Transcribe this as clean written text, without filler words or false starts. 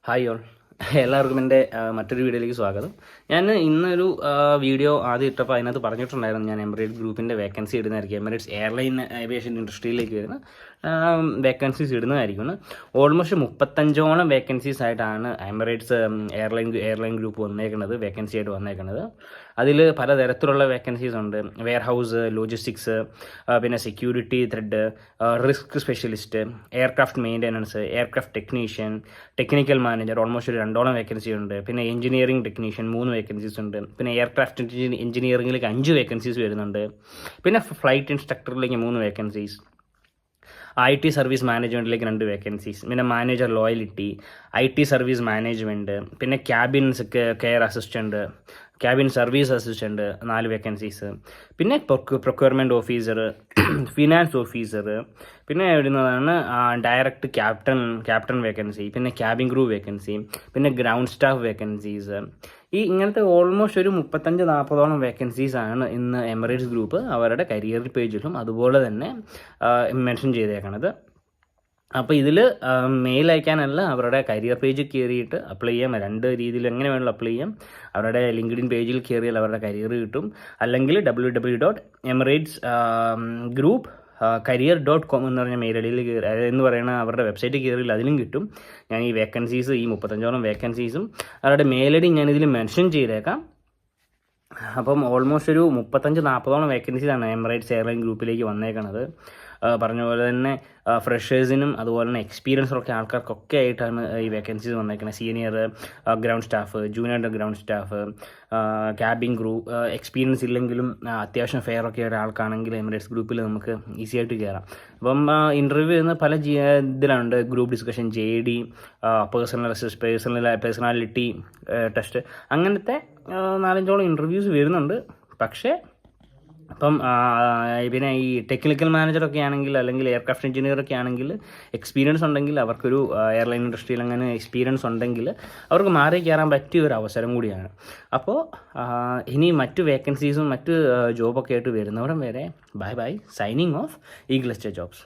Hi all, എല്ലാവർക്കും എൻ്റെ മറ്റൊരു വീഡിയോയിലേക്ക് സ്വാഗതം. ഞാൻ ഇന്നൊരു വീഡിയോ ആദ്യം ഇട്ടപ്പോൾ അതിനകത്ത് പറഞ്ഞിട്ടുണ്ടായിരുന്നു ഞാൻ എമിറേറ്റ്സ് ഗ്രൂപ്പിൻ്റെ വേക്കൻസി ഇടുന്നതായിരിക്കും. എമിറേറ്റ്സ് എയർലൈൻ ഏവിയേഷൻ ഇൻഡസ്ട്രിയിലേക്ക് വരുന്ന വേക്കൻസീസ് ഇടുന്നതായിരിക്കും. ഓൾമോസ്റ്റ് 35ഓളം വേക്കൻസീസ് ആയിട്ടാണ് എമിറേറ്റ്സ് എയർലൈൻ ഗ്രൂപ്പ് വന്നേക്കുന്നത്, വേക്കൻസി ആയിട്ട് വന്നേക്കുന്നത്. അതിൽ പലതരത്തിലുള്ള വേക്കൻസീസ് ഉണ്ട്. വെയർ ഹൗസ്, ലോജിസ്റ്റിക്സ്, പിന്നെ security thread, risk specialist, aircraft maintenance, aircraft technician, technical manager, almost ഒരു 2ഓളം വേക്കൻസി ഉണ്ട്. പിന്നെ എഞ്ചിനീയറിംഗ് ടെക്നീഷ്യൻ 3 വേക്കൻസീസ് ഉണ്ട്. പിന്നെ എയർക്രാഫ്റ്റ് എഞ്ചിനീയറിംഗിലേക്ക് 5 വേക്കൻസീസ് വരുന്നുണ്ട്. പിന്നെ ഫ്ലൈറ്റ് ഇൻസ്ട്രക്ടറിലേക്ക് 3 വേക്കൻസീസ്, IT സർവീസ് മാനേജ്മെൻറ്റിലേക്ക് 2 വേക്കൻസീസ്, പിന്നെ manager loyalty, IT service management, പിന്നെ cabin care assistant, cabin service assistant 4 vacancies, പിന്നെ പ്രൊക്യൂർമെൻറ്റ് ഓഫീസർ, ഫിനാൻസ് ഓഫീസർ, പിന്നെ വരുന്നതാണ് ഡയറക്റ്റ് ക്യാപ്റ്റൻ വേക്കൻസി, പിന്നെ ക്യാബിൻ ക്രൂ വേക്കൻസി, പിന്നെ ഗ്രൗണ്ട് സ്റ്റാഫ് വേക്കൻസീസ്. ഇങ്ങനത്തെ ഓൾമോസ്റ്റ് ഒരു 35-40ഓളം വേക്കൻസീസാണ് ഇന്ന് എമിറേറ്റ്സ് ഗ്രൂപ്പ് അവരുടെ കരിയർ പേജിലും അതുപോലെ തന്നെ മെൻഷൻ ചെയ്തേക്കണത്. അപ്പോൾ ഇതിൽ മെയിൽ അയക്കാനല്ല, അവരുടെ കരിയർ പേജിൽ കയറിയിട്ട് അപ്ലൈ ചെയ്യാം. 2 രീതിയിൽ എങ്ങനെ വേണമെങ്കിലും അപ്ലൈ ചെയ്യാം. അവരുടെ ലിങ്ക്ഡിൻ പേജിൽ കയറിയാൽ അവരുടെ കരിയർ കിട്ടും, അല്ലെങ്കിൽ www.emirates.group.career.com എന്ന് പറഞ്ഞ മെയിൽ ഐ ഡിയിൽ എന്ന് പറയുന്ന അവരുടെ വെബ്സൈറ്റിൽ കയറിയാൽ അതിലും കിട്ടും. ഞാൻ ഈ വേക്കൻസീസ്, ഈ 35ഓളം വേക്കൻസീസും അവരുടെ മെയിൽ ഐ ഡി ഞാനിതിൽ മെൻഷൻ ചെയ്തേക്കാം. അപ്പം ഓൾമോസ്റ്റ് ഒരു 35-40ഓളം വേക്കൻസീസാണ് എമിറേറ്റ്സ് എയർലൈൻ ഗ്രൂപ്പിലേക്ക് വന്നേക്കണത്. പറഞ്ഞ പോലെ തന്നെ ഫ്രഷേഴ്സിനും അതുപോലെ തന്നെ എക്സ്പീരിയൻസൊക്കെ ആൾക്കാർക്കൊക്കെ ആയിട്ടാണ് ഈ വേക്കൻസീസ് വന്നേക്കുന്നത്. Senior ground staff, junior ground staff, cabin crew, experience ഇല്ലെങ്കിലും അത്യാവശ്യം ഫെയർ ഒക്കെ ആയിട്ട് ആൾക്കാണെങ്കിൽ എമിറേറ്റ്സ് ഗ്രൂപ്പിൽ നമുക്ക് ഈസി ആയിട്ട് കയറാം. അപ്പം ഇൻ്റർവ്യൂ ചെയ്യുന്ന പല ഇതിലുണ്ട്. Group discussion, JD, personality test, അങ്ങനത്തെ 4-5ഓളം ഇൻ്റർവ്യൂസ് വരുന്നുണ്ട്. പക്ഷേ അപ്പം പിന്നെ ഈ ടെക്നിക്കൽ മാനേജറൊക്കെ ആണെങ്കിൽ, അല്ലെങ്കിൽ എയർക്രാഫ്റ്റ് എഞ്ചിനീയറൊക്കെ ആണെങ്കിൽ എക്സ്പീരിയൻസ് ഉണ്ടെങ്കിൽ, അവർക്കൊരു എയർലൈൻ ഇൻഡസ്ട്രിയിൽ അങ്ങനെ എക്സ്പീരിയൻസ് ഉണ്ടെങ്കിൽ അവർക്ക് മാറി കയറാൻ പറ്റിയ ഒരു അവസരം കൂടിയാണ്. അപ്പോൾ ഇനി മറ്റു വേക്കൻസീസും മറ്റ് ജോബൊക്കെ ആയിട്ട് വരുന്നവിടം വരെ bye, signing off Eagle Estate jobs.